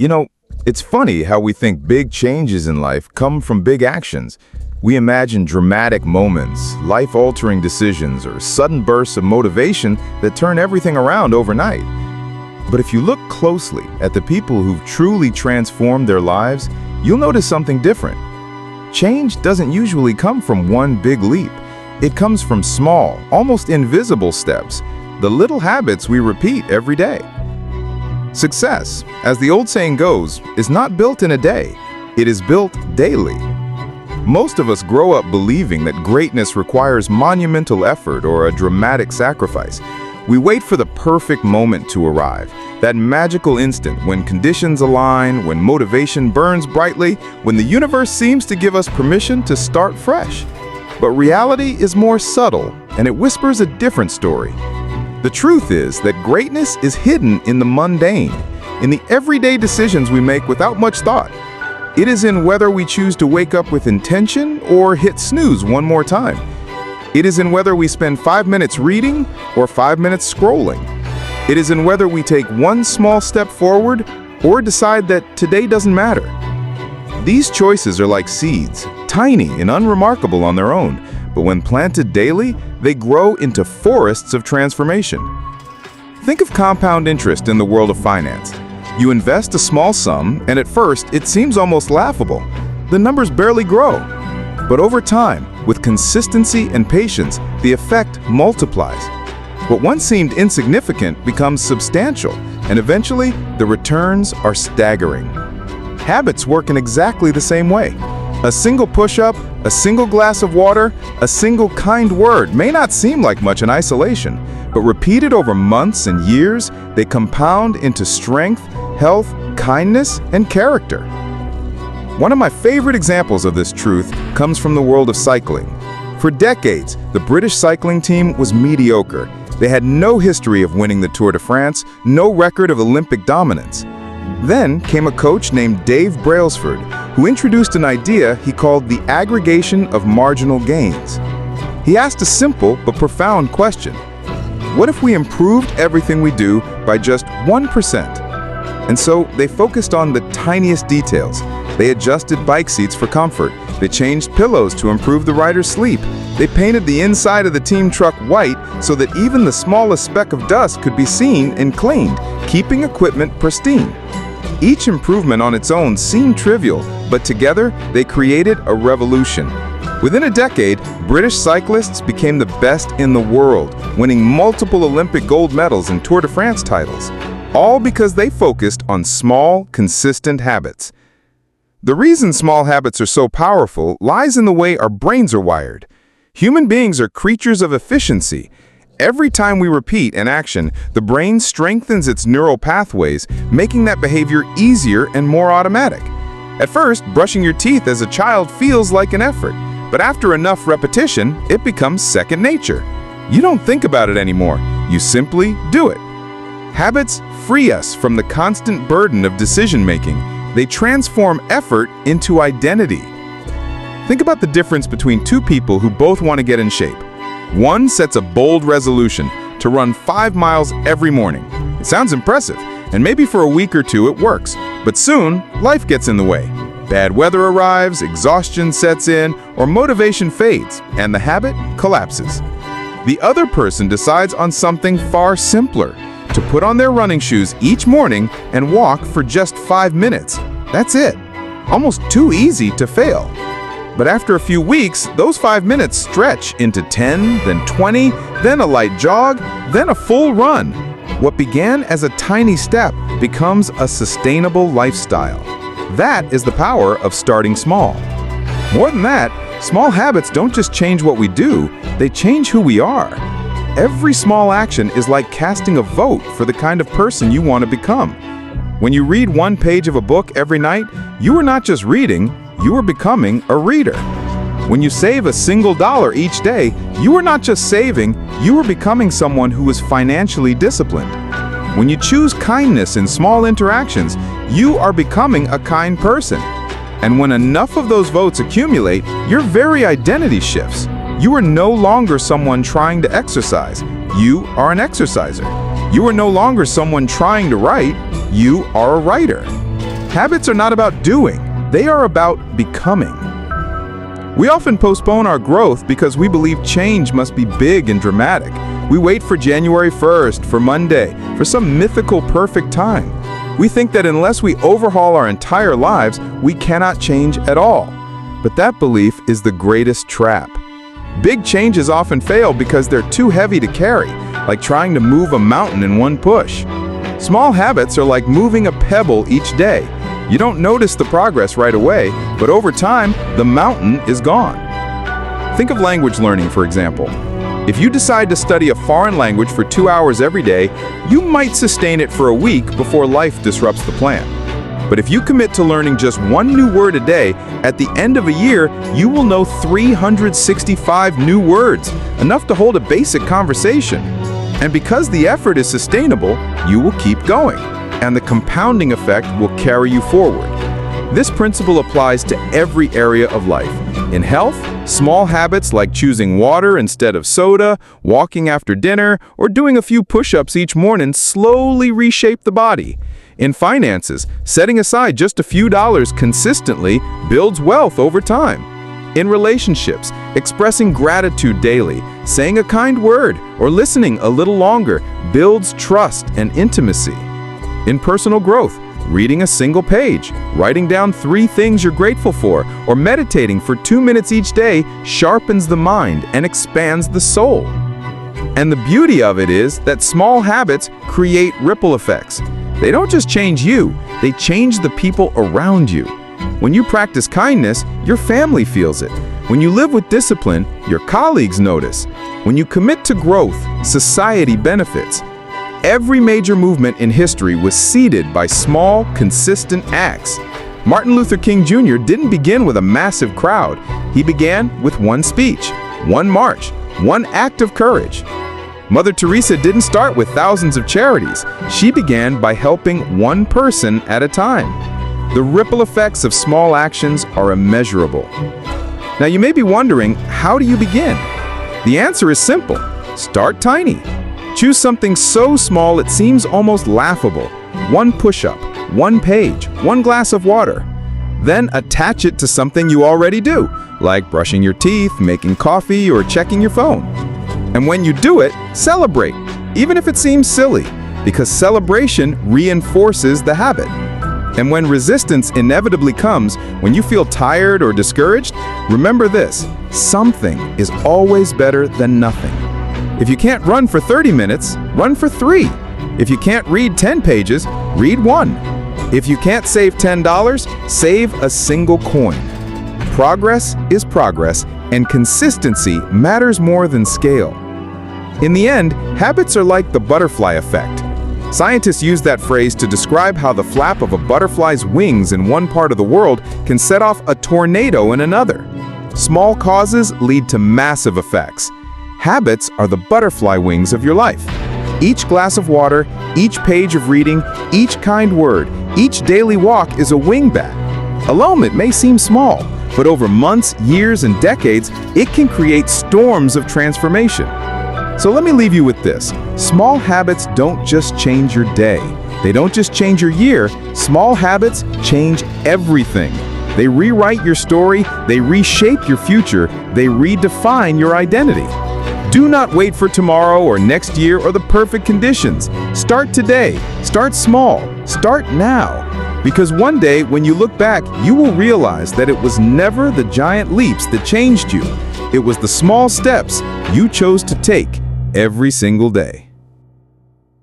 You know, it's funny how we think big changes in life come from big actions. We imagine dramatic moments, life-altering decisions, or sudden bursts of motivation that turn everything around overnight. But if you look closely at the people who've truly transformed their lives, you'll notice something different. Change doesn't usually come from one big leap. It comes from small, almost invisible steps, the little habits we repeat every day. Success, as the old saying goes, is not built in a day. It is built daily. Most of us grow up believing that greatness requires monumental effort or a dramatic sacrifice. We wait for the perfect moment to arrive, that magical instant when conditions align, when motivation burns brightly, when the universe seems to give us permission to start fresh. But reality is more subtle, and it whispers a different story. The truth is that greatness is hidden in the mundane, in the everyday decisions we make without much thought. It is in whether we choose to wake up with intention or hit snooze one more time. It is in whether we spend 5 minutes reading or 5 minutes scrolling. It is in whether we take one small step forward or decide that today doesn't matter. These choices are like seeds, tiny and unremarkable on their own, but when planted daily, they grow into forests of transformation. Think of compound interest in the world of finance. You invest a small sum, and at first, it seems almost laughable. The numbers barely grow. But over time, with consistency and patience, the effect multiplies. What once seemed insignificant becomes substantial, and eventually, the returns are staggering. Habits work in exactly the same way. A single push-up, a single glass of water, a single kind word may not seem like much in isolation, but repeated over months and years, they compound into strength, health, kindness, and character. One of my favorite examples of this truth comes from the world of cycling. For decades, the British cycling team was mediocre. They had no history of winning the Tour de France, no record of Olympic dominance. Then came a coach named Dave Brailsford, who introduced an idea he called the aggregation of marginal gains. He asked a simple but profound question. What if we improved everything we do by just 1%? And so they focused on the tiniest details. They adjusted bike seats for comfort. They changed pillows to improve the rider's sleep. They painted the inside of the team truck white so that even the smallest speck of dust could be seen and cleaned, keeping equipment pristine. Each improvement on its own seemed trivial, but together they created a revolution. Within a decade, British cyclists became the best in the world, winning multiple Olympic gold medals and Tour de France titles, all because they focused on small, consistent habits. The reason small habits are so powerful lies in the way our brains are wired. Human beings are creatures of efficiency. Every time we repeat an action, the brain strengthens its neural pathways, making that behavior easier and more automatic. At first, brushing your teeth as a child feels like an effort, but after enough repetition, it becomes second nature. You don't think about it anymore, you simply do it. Habits free us from the constant burden of decision-making. They transform effort into identity. Think about the difference between two people who both want to get in shape. One sets a bold resolution to run 5 miles every morning. It sounds impressive, and maybe for a week or two it works, but soon life gets in the way. Bad weather arrives, exhaustion sets in, or motivation fades, and the habit collapses. The other person decides on something far simpler, to put on their running shoes each morning and walk for just 5 minutes. That's it. Almost too easy to fail. But after a few weeks, those 5 minutes stretch into 10, then 20, then a light jog, then a full run. What began as a tiny step becomes a sustainable lifestyle. That is the power of starting small. More than that, small habits don't just change what we do, they change who we are. Every small action is like casting a vote for the kind of person you want to become. When you read one page of a book every night, you are not just reading, you are becoming a reader. When you save a single dollar each day, you are not just saving, you are becoming someone who is financially disciplined. When you choose kindness in small interactions, you are becoming a kind person. And when enough of those votes accumulate, your very identity shifts. You are no longer someone trying to exercise, you are an exerciser. You are no longer someone trying to write, you are a writer. Habits are not about doing, they are about becoming. We often postpone our growth because we believe change must be big and dramatic. We wait for January 1st, for Monday, for some mythical perfect time. We think that unless we overhaul our entire lives, we cannot change at all. But that belief is the greatest trap. Big changes often fail because they're too heavy to carry, like trying to move a mountain in one push. Small habits are like moving a pebble each day. You don't notice the progress right away, but over time, the mountain is gone. Think of language learning, for example. If you decide to study a foreign language for 2 hours every day, you might sustain it for a week before life disrupts the plan. But if you commit to learning just one new word a day, at the end of a year, you will know 365 new words, enough to hold a basic conversation. And because the effort is sustainable, you will keep going, and the compounding effect will carry you forward. This principle applies to every area of life. In health, small habits like choosing water instead of soda, walking after dinner, or doing a few push-ups each morning slowly reshape the body. In finances, setting aside just a few dollars consistently builds wealth over time. In relationships, expressing gratitude daily, saying a kind word, or listening a little longer builds trust and intimacy. In personal growth, reading a single page, writing down 3 things you're grateful for, or meditating for 2 minutes each day sharpens the mind and expands the soul. And the beauty of it is that small habits create ripple effects. They don't just change you, they change the people around you. When you practice kindness, your family feels it. When you live with discipline, your colleagues notice. When you commit to growth, society benefits. Every major movement in history was seeded by small, consistent acts. Martin Luther King Jr. didn't begin with a massive crowd. He began with one speech, one march, one act of courage. Mother Teresa didn't start with thousands of charities. She began by helping one person at a time. The ripple effects of small actions are immeasurable. Now you may be wondering, how do you begin? The answer is simple. Start tiny. Choose something so small it seems almost laughable. One push-up, one page, one glass of water. Then attach it to something you already do, like brushing your teeth, making coffee, or checking your phone. And when you do it, celebrate, even if it seems silly, because celebration reinforces the habit. And when resistance inevitably comes, when you feel tired or discouraged, remember this: something is always better than nothing. If you can't run for 30 minutes, run for 3. If you can't read 10 pages, read 1. If you can't save $10, save a single coin. Progress is progress, and consistency matters more than scale. In the end, habits are like the butterfly effect. Scientists use that phrase to describe how the flap of a butterfly's wings in one part of the world can set off a tornado in another. Small causes lead to massive effects. Habits are the butterfly wings of your life. Each glass of water, each page of reading, each kind word, each daily walk is a wingbat. Alone it may seem small, but over months, years, and decades, it can create storms of transformation. So let me leave you with this. Small habits don't just change your day. They don't just change your year. Small habits change everything. They rewrite your story, they reshape your future, they redefine your identity. Do not wait for tomorrow or next year or the perfect conditions. Start today. Start small. Start now. Because one day, when you look back, you will realize that it was never the giant leaps that changed you. It was the small steps you chose to take every single day.